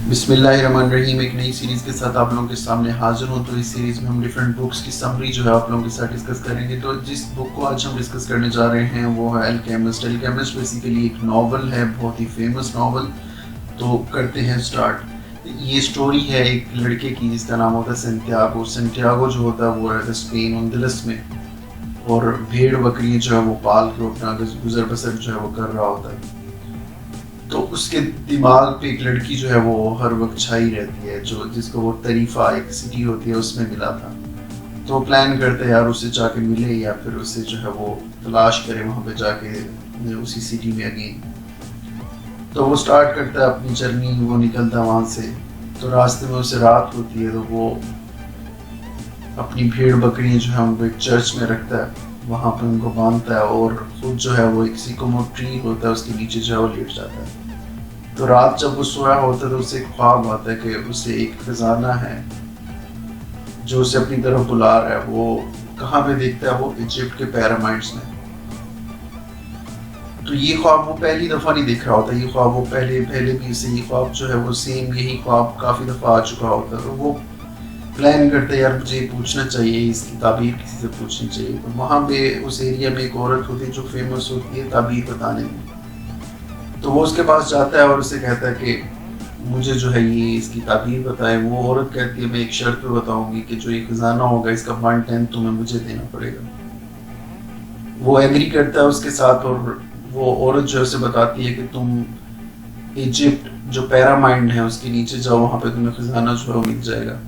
बिस्मिल्लाहिर्रहमानिर्रहीम। एक नई सीरीज़ के साथ आप लोगों के सामने हाजिर हूँ। तो इस सीरीज़ में हम डिफरेंट बुक्स की समरी जो है आप लोगों के साथ डिस्कस करेंगे। तो जिस बुक को आज हम डिस्कस करने जा रहे हैं वो है अल्केमिस्ट। अल्केमिस्ट बेसिकली एक नावल है, बहुत ही फेमस नावल। तो करते हैं स्टार्ट। ये स्टोरी है एक लड़के की जिसका नाम होता है सेंटियागो। सेंटियागो जो होता है वो रहता है स्पेन उनदलस में, और भेड़ बकरियाँ जो है वो पाल के अपना गुजर बसर जो है वो कर रहा होता है। तो उसके दिमाग पे एक लड़की जो है वो हर वक्त छाई रहती है, जो जिसको वो तरीफा एक सिटी होती है उसमें मिला था। तो प्लान करते हैं यार उससे जाके मिले या फिर उससे जो है वो तलाश करे वहाँ पे जाके उसी सिटी में अगेन। तो वो स्टार्ट करता है अपनी जर्नी, वो निकलता है वहाँ से। तो रास्ते में उसे रात होती है, तो वो अपनी भेड़ बकरियाँ जो है उनको एक चर्च में रखता है, वहाँ पे उनको बांधता है और खुद जो है वो एक सिकोमोर ट्री होता है उसके नीचे जो है वो लेट जाता है। तो रात जब वो सोया होता है तो उसे एक ख्वाब आता है कि उसे एक खजाना है जो उसे अपनी तरफ बुला रहा है। वो कहाँ पे देखता है, वो इजिप्ट के पिरामिड्स में। तो ये ख्वाब वो पहली दफा नहीं देख रहा होता, ये ख्वाब वो पहले पहले भी इसे ये ख्वाब जो है वो सेम यही ख्वाब काफी दफा आ चुका होता है। तो वो प्लान करते हैं यार मुझे पूछना चाहिए, इसकी ताबीर किसी से पूछनी चाहिए। तो वहाँ पे उस एरिया में एक औरत होती है जो फेमस होती है ताबीर बताने में। तो वो उसके पास जाता है और उसे कहता है कि मुझे जो है ये इसकी ताबीर बताए। वो औरत कहती है मैं एक शर्त पे बताऊंगी कि जो ये खजाना होगा इसका 1/10 तुम्हें मुझे देना पड़ेगा। वो एग्री करता है उसके साथ, और वो औरत जो है उसे बताती है कि तुम इजिप्ट जो पिरामिड है उसके नीचे जाओ, वहाँ पे तुम्हें खजाना जो है मिल जाएगा।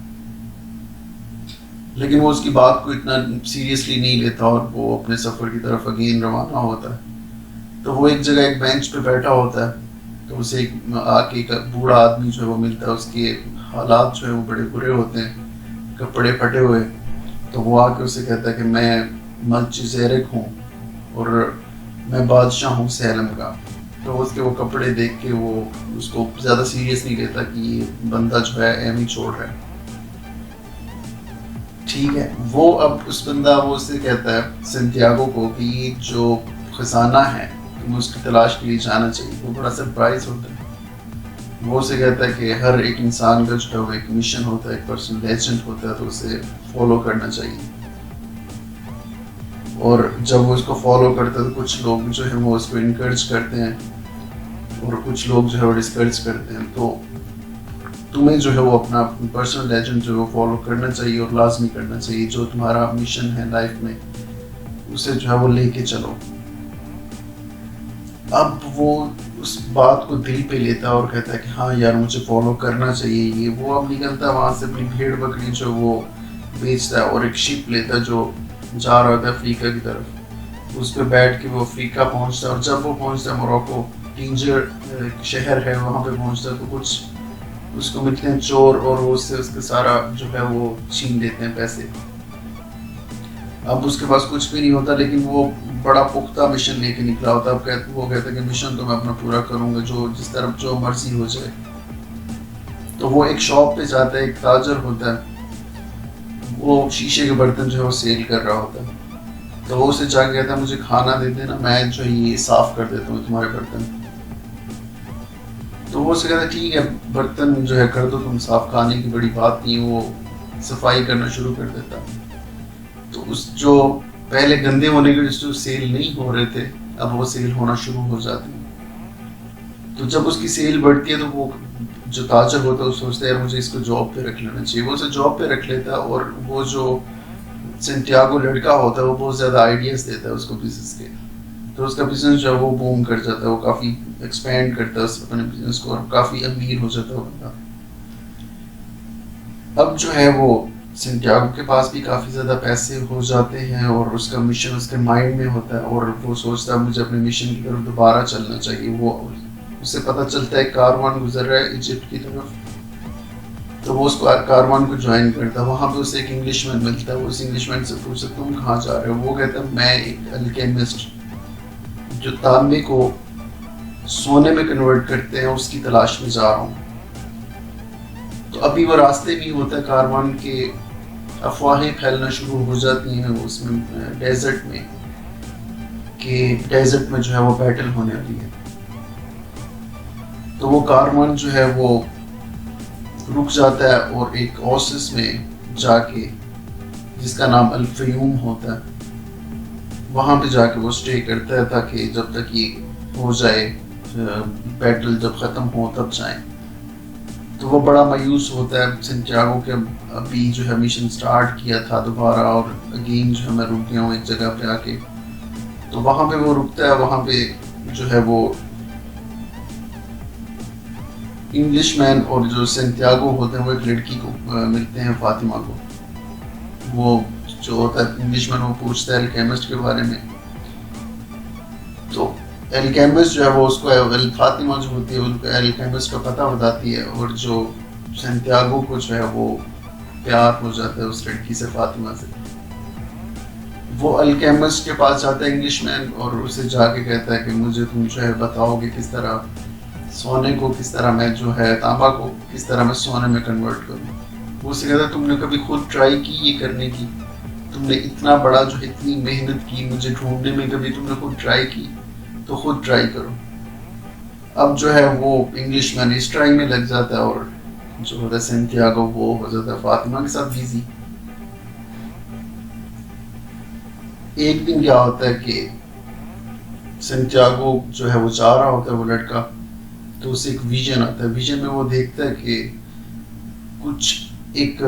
लेकिन वो उसकी बात को इतना सीरियसली नहीं लेता और वो अपने सफ़र की तरफ अगेन रवाना होता है। तो वो एक जगह एक बेंच पे बैठा होता है, तो उसे एक आके एक बूढ़ा आदमी जो है वो मिलता है। उसके हालात जो है वो बड़े बुरे होते हैं, कपड़े फटे हुए। तो वो आके उसे कहता है कि मैं मल्क ज़ेरिक हूँ और मैं बादशाह हूँ सैलम का। तो उसके वो कपड़े देख के वो उसको ज़्यादा सीरियस नहीं लेता कि ये बंदा जो है एम ही छोड़ रहा है। ठीक है, वो अब उस बंदा वो उससे कहता है सेंटियागो को कि ये जो खजाना है तुम्हें उसकी तलाश के लिए जाना चाहिए। वो बड़ा सरप्राइज होता है। वो उसे कहता है कि हर एक इंसान का जो है वो एक मिशन होता है, एक पर्सनल लेजेंड होता है, तो उसे फॉलो करना चाहिए। और जब वो उसको फॉलो करता है तो कुछ लोग जो है वो उसको इनकरेज करते हैं और कुछ लोग जो है वो डिस्करेज करते हैं। तो तुम्हें जो है वो अपना पर्सनल लेजेंड जो है वो फॉलो करना चाहिए और लाजमी करना चाहिए। जो तुम्हारा मिशन है लाइफ में उसे जो है वो लेके चलो। अब वो उस बात को दिल पे लेता है और कहता है कि हाँ यार मुझे फॉलो करना चाहिए ये वो। अब निकलता है वहाँ से, अपनी भेड़ बकरी जो वो बेचता है और एक शिप लेता है जो जा रहा होता है अफ्रीका की तरफ। उस पर बैठ के वो अफ्रीका पहुँचता है, और जब वो पहुँचता है मोरक्को, टिंजर शहर है, वहाँ पे पहुँचता है तो कुछ उसको मिलते हैं चोर और वो उससे उसके सारा जो है वो छीन लेते हैं पैसे। अब उसके पास कुछ भी नहीं होता, लेकिन वो बड़ा पुख्ता मिशन लेके निकला होता है। अब वो कहता है कि मिशन तो मैं अपना पूरा करूंगा, जो जिस तरफ जो मर्जी हो जाए। तो वो एक शॉप पे जाता है, एक ताजर होता है, वो शीशे के बर्तन जो है वो सेल कर रहा होता है। तो वो उसे जाके कहता है मुझे खाना दे देना, मैं जो है ये साफ कर देता हूँ तुम्हारे बर्तन। तो वो उसे कहता है ठीक है बर्तन जो है कर दो तुम साफ, खाने की बड़ी बात नहीं। वो सफाई करना शुरू कर देता। तो उस जो पहले गंदे होने के जो सेल नहीं हो रहे थे अब वो सेल होना शुरू हो जाती है। तो जब उसकी सेल बढ़ती है तो वो जो ताजर होता है वो सोचता है यार मुझे इसको जॉब पे रख लेना चाहिए। वो उसे जॉब पे रख लेता है, और वो जो सेंटियागो लड़का होता है वो बहुत ज़्यादा आइडियाज़ देता है उसको बिजनेस के। तो उसका बिजनेस जो है वो बूम कर जाता है, वो काफ़ी एक्सपेंड करता है अपने बिजनेस को और काफ़ी अमीर हो जाता है वो बंदा। अब जो है वो सेंटियागो के पास भी काफ़ी ज़्यादा पैसे हो जाते हैं और उसका मिशन उसके माइंड में होता है, और वो सोचता है मुझे अपने मिशन की तरफ दोबारा चलना चाहिए। वो उसे पता चलता है कारवान गुजर रहा है इजिप्ट की तरफ। तो वो उस कारवान को ज्वाइन करता है। वहाँ पे उसे एक इंग्लिशमैन मिलता है। वो उस इंग्लिशमैन से पूछता है तुम कहाँ जा रहे हो। वो कहता है मैं एक अल्केमिस्ट जो तांबे को सोने में कन्वर्ट करते हैं उसकी तलाश में जा रहा हूँ। तो अभी वो रास्ते में होता है, कारवान के अफवाहें फैलना शुरू हो जाती हैं उसमें डेजर्ट में, कि डेजर्ट में जो है वो बैटल होने वाली है। तो वो कारवान जो है वो रुक जाता है और एक ओसिस में जाके, जिसका नाम अल-फ़यूम होता है, वहाँ पे जाके वो स्टे करता है ताकि जब तक ये हो जाए, बैटल जब ख़त्म हो तब जाएं। तो वो बड़ा मायूस होता है सैंटियागो के, अभी जो है मिशन स्टार्ट किया था दोबारा और अगेन जो है मैं रुक गया हूँ एक जगह पे आके। तो वहाँ पे वो रुकता है, वहाँ पे जो है वो इंग्लिशमैन और जो सैंटियागो होते हैं वो एक लड़की को मिलते हैं, फातिमा को। वो जो होता है इंग्लिशमैन, वो पूछता है एल्केमिस्ट के बारे में। तो एल्केमिस्ट जो है वो उसको फातिमा जो होती है उनको एल्केमिस्ट का पता बताती है, और जो सैंटियागो को जो है वो प्यार हो जाता है उस लड़की से, फातिमा से। वो अल्केमिस्ट के पास जाता है इंग्लिशमैन और उसे जाके कहता है कि मुझे तुम जो है बताओगे किस तरह सोने को, किस तरह मैं जो है तांबा को किस तरह मैं सोने में कन्वर्ट करूँ। वो उसे कहता है तुमने कभी खुद ट्राई की ये करने की? तुमने इतना बड़ा जो इतनी मेहनत की मुझे ढूंढने में, कभी तुमने खुद ट्राई की? तो खुद ट्राई करो। अब जो है वो इंग्लिशमैन इस ट्राई में लग जाता है और जो होता है सैंटियागो वो हो जाता है फातिमा के साथ बिजी। एक दिन क्या होता है कि सैंटियागो जो है वो जा रहा होता है, वो लड़का, तो उसे एक विजन आता है। विजन में वो देखता है कि कुछ एक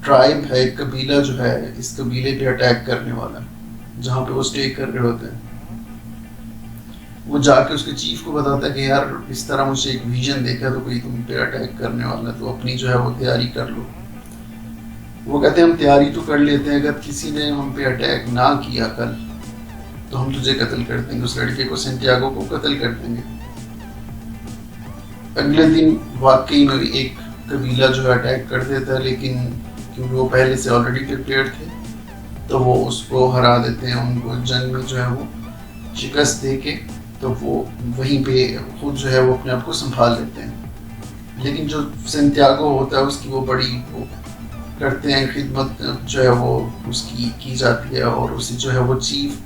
ट्राइब है, एक कबीला जो है इस कबीले पे अटैक करने वाला है जहाँ पे वो स्टे कर रहे होते हैं। वो जाके उसके चीफ को बताता है कि यार इस तरह मुझे एक विजन देखा, तो कोई तुम पे अटैक करने वाला है, तो अपनी जो है वो तैयारी कर लो। वो कहते हैं हम तैयारी तो कर लेते हैं, अगर किसी ने हम पे अटैक ना किया कल तो हम तुझे कत्ल कर देंगे, उस लड़के को, सैंटियागो को कत्ल कर देंगे। अगले दिन वाकई में एक कबीला जो है अटैक कर देता है, लेकिन क्योंकि वो पहले से ऑलरेडी प्रिपेयर्ड थे तो वो उसको हरा देते हैं, उनको जंग में जो है वो शिकस्त दे के, तो वो वहीं पे खुद जो है वो अपने आप को संभाल लेते हैं। लेकिन जो सैंटियागो होता है उसकी वो बड़ी वो करते हैं, खिदमत जो है वो उसकी की जाती है और उसे जो है वो चीफ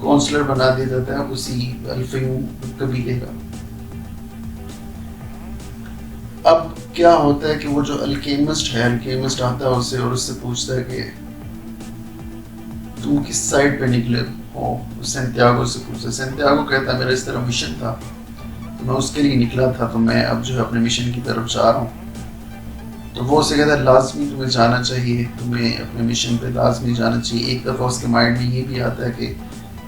काउंसलर बना दिया जाता है उसी अल-फ़यूम कबीले का। अब क्या होता है कि वो जो अल्केमिस्ट है, अल्केमिस्ट आता है उसे और उससे पूछता है कि तुम किस साइड पे निकले हो। सैंटियागो से पूछता है। सैंटियागो कहता है मेरा इस तरह मिशन था तो मैं उसके लिए निकला था, तो मैं अब जो है अपने मिशन की तरफ जा रहा हूँ। तो वो उसे कहता है लाजमी तुम्हें जाना चाहिए, तुम्हें अपने मिशन पे लाजमी जाना चाहिए। एक दफ़ा उसके माइंड में ये भी आता है कि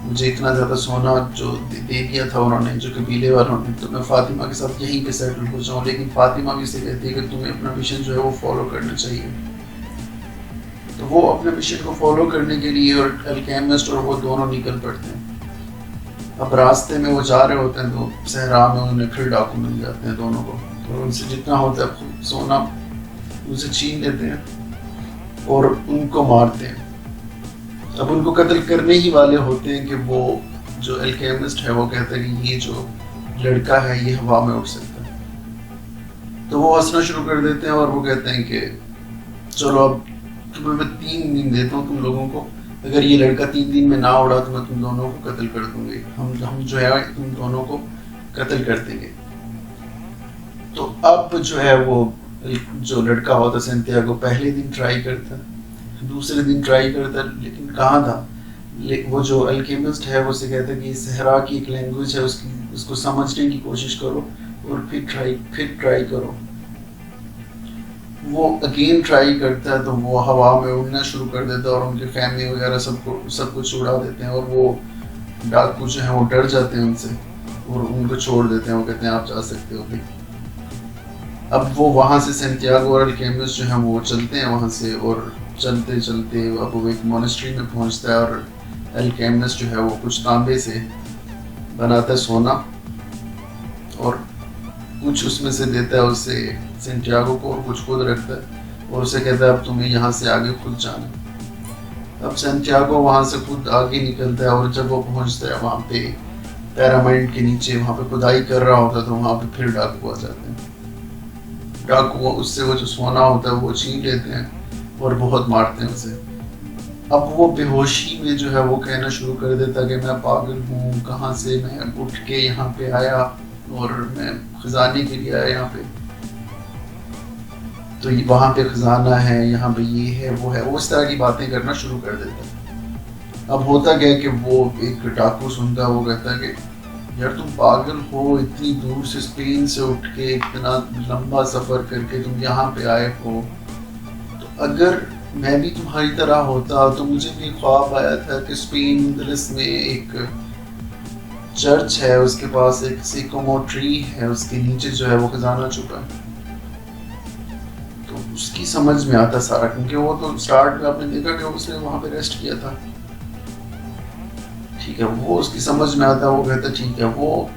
मुझे इतना ज़्यादा सोना जो दे दिया था उन्होंने, जो कबीले वालों ने, तो मैं फातिमा के साथ यहीं पे सेटल हो जाऊँ। लेकिन फातिमा भी उसे कहती है कि तुम्हें अपना मिशन जो है वो फॉलो करना चाहिए। तो वो अपने मिशन को फॉलो करने के लिए और अल्केमिस्ट और वो दोनों निकल पड़ते हैं। अब रास्ते में वो जा रहे होते हैं तो सहरा में उन्हें फिर डाकू मिल जाते हैं दोनों को, तो उनसे जितना होता है सोना उनसे छीन लेते हैं और उनको मारते हैं। अब उनको कत्ल करने ही वाले होते हैं कि वो जो अल्केमिस्ट है वो कहता है कि ये जो लड़का है ये हवा में उड़ सकता है। तो वो हंसना शुरू कर देते हैं और वो कहते हैं कि चलो अब तुम्हें मैं 3 दिन देता हूँ तुम लोगों को, अगर ये लड़का 3 दिन में ना उड़ा तो मैं तुम दोनों को कत्ल कर दूंगी, हम जो है तुम दोनों को कत्ल कर देंगे। तो अब जो है वो जो लड़का होता सैंटियागो पहले दिन ट्राई करता, दूसरे दिन ट्राई करता, लेकिन कहाँ था। वो जो अल्केमिस्ट है वो उसे कहता है कि सहरा की एक लैंग्वेज है, उसको समझने की कोशिश करो और फिर ट्राई करो। वो अगेन ट्राई करता है तो वो हवा में उड़ना शुरू कर देता है और उनके फैमिली वगैरह सब कुछ उड़ा देते हैं और वो डाकू जो है वो डर जाते हैं उनसे और उनको छोड़ देते हैं। वो कहते हैं आप जा सकते हो। अब वो वहाँ से सैंटियागो और अल्केमिस्ट जो है वो चलते हैं वहाँ से, और चलते चलते अब वो एक मोनेस्ट्री में पहुँचता है और अल्केमिस्ट जो है वो कुछ तांबे से बनाता है सोना और कुछ उसमें से देता है उसे सैंटियागो को और कुछ खुद रखता है और उसे कहता है अब तुम्हें यहाँ से आगे खुद जाना। अब सैंटियागो वहाँ से खुद आगे निकलता है और जब वो पहुँचता है वहाँ पे पिरामिड के नीचे वहाँ पे खुदाई कर रहा होता है तो वहाँ पे फिर डाकू आ जाते हैं। डाकू उससे वो जो सोना होता है वो छीन लेते हैं और बहुत मारते हैं उसे। अब वो बेहोशी में जो है वो कहना शुरू कर देता है कि मैं पागल हूँ, कहाँ से मैं उठ के यहाँ पे आया और मैं खजाने के लिए आया यहाँ पे। तो वहाँ पे खजाना है, यहाँ पे ये है वो है, वो इस तरह की बातें करना शुरू कर देता है। अब होता क्या है कि वो एक डाकू सुनता है, वो कहता है कि यार तुम पागल हो, इतनी दूर से स्पेन से उठ के इतना लंबा सफ़र करके तुम यहाँ पे आए हो, तो अगर मैं भी तुम्हारी तरह होता तो मुझे भी ख्वाब आया था कि स्पेन मुंदलिस में एक चर्च है, उसके पास एक सिकोमो ट्री है, उसके नीचे जो है वो खजाना छुपा है। तो उसकी समझ में आता सारा, क्योंकि वो तो स्टार्ट में आपने देखा कि उसने वहाँ पे रेस्ट किया था, ठीक है, वो उसकी समझ में आता है। वो कहता है ठीक है, वो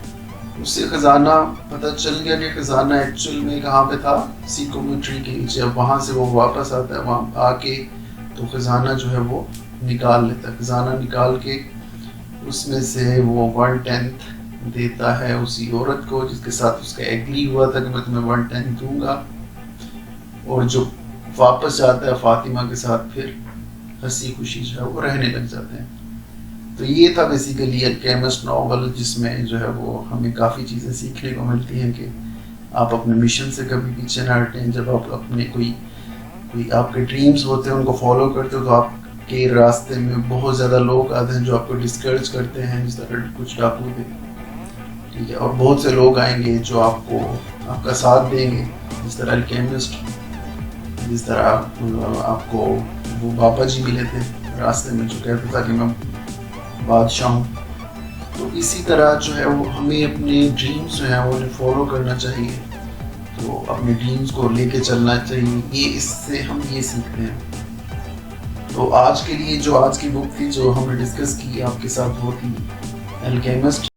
उससे खजाना पता चल गया कि खजाना एक्चुअल में कहाँ पे था, सिकोमो ट्री के नीचे। अब वहाँ से वो वापस आता है, वहाँ आके तो खजाना जो है वो निकाल लेता है। खजाना निकाल के उसमें से वो 1/10 देता है उसी औरत को जिसके साथ उसका एग्री हुआ था कि मैं तुम्हें 1/10 दूंगा, और जो वापस जाता है फातिमा के साथ, फिर हंसी खुशी जो है वो रहने लग जाते हैं। तो ये था बेसिकली अल्केमिस्ट नॉवल, जिसमें जो है वो हमें काफ़ी चीज़ें सीखने को मिलती हैं कि आप अपने मिशन से कभी पीछे ना हटें। जब आप अपने कोई आपके ड्रीम्स होते हैं उनको फॉलो करते हो, तो आपके रास्ते में बहुत ज़्यादा लोग आते हैं जो आपको डिस्करेज करते हैं, जिस तरह कुछ डाकू थे, ठीक है, और बहुत से लोग आएंगे जो आपको आपका साथ देंगे, जिस तरह अल्केमिस्ट, जिस तरह आपको वो बाबा जी मिले थे रास्ते में जो कहता था कि मैं बादशाह हूँ। तो इसी तरह जो है वो हमें अपने ड्रीम्स जो हैं वो उन्हें फॉलो करना चाहिए, तो अपने ड्रीम्स को लेके चलना चाहिए। ये इससे हम ये सीखते हैं। तो आज के लिए जो आज की बुक थी जो हमने डिस्कस की आपके साथ, वो थी अल्केमिस्ट।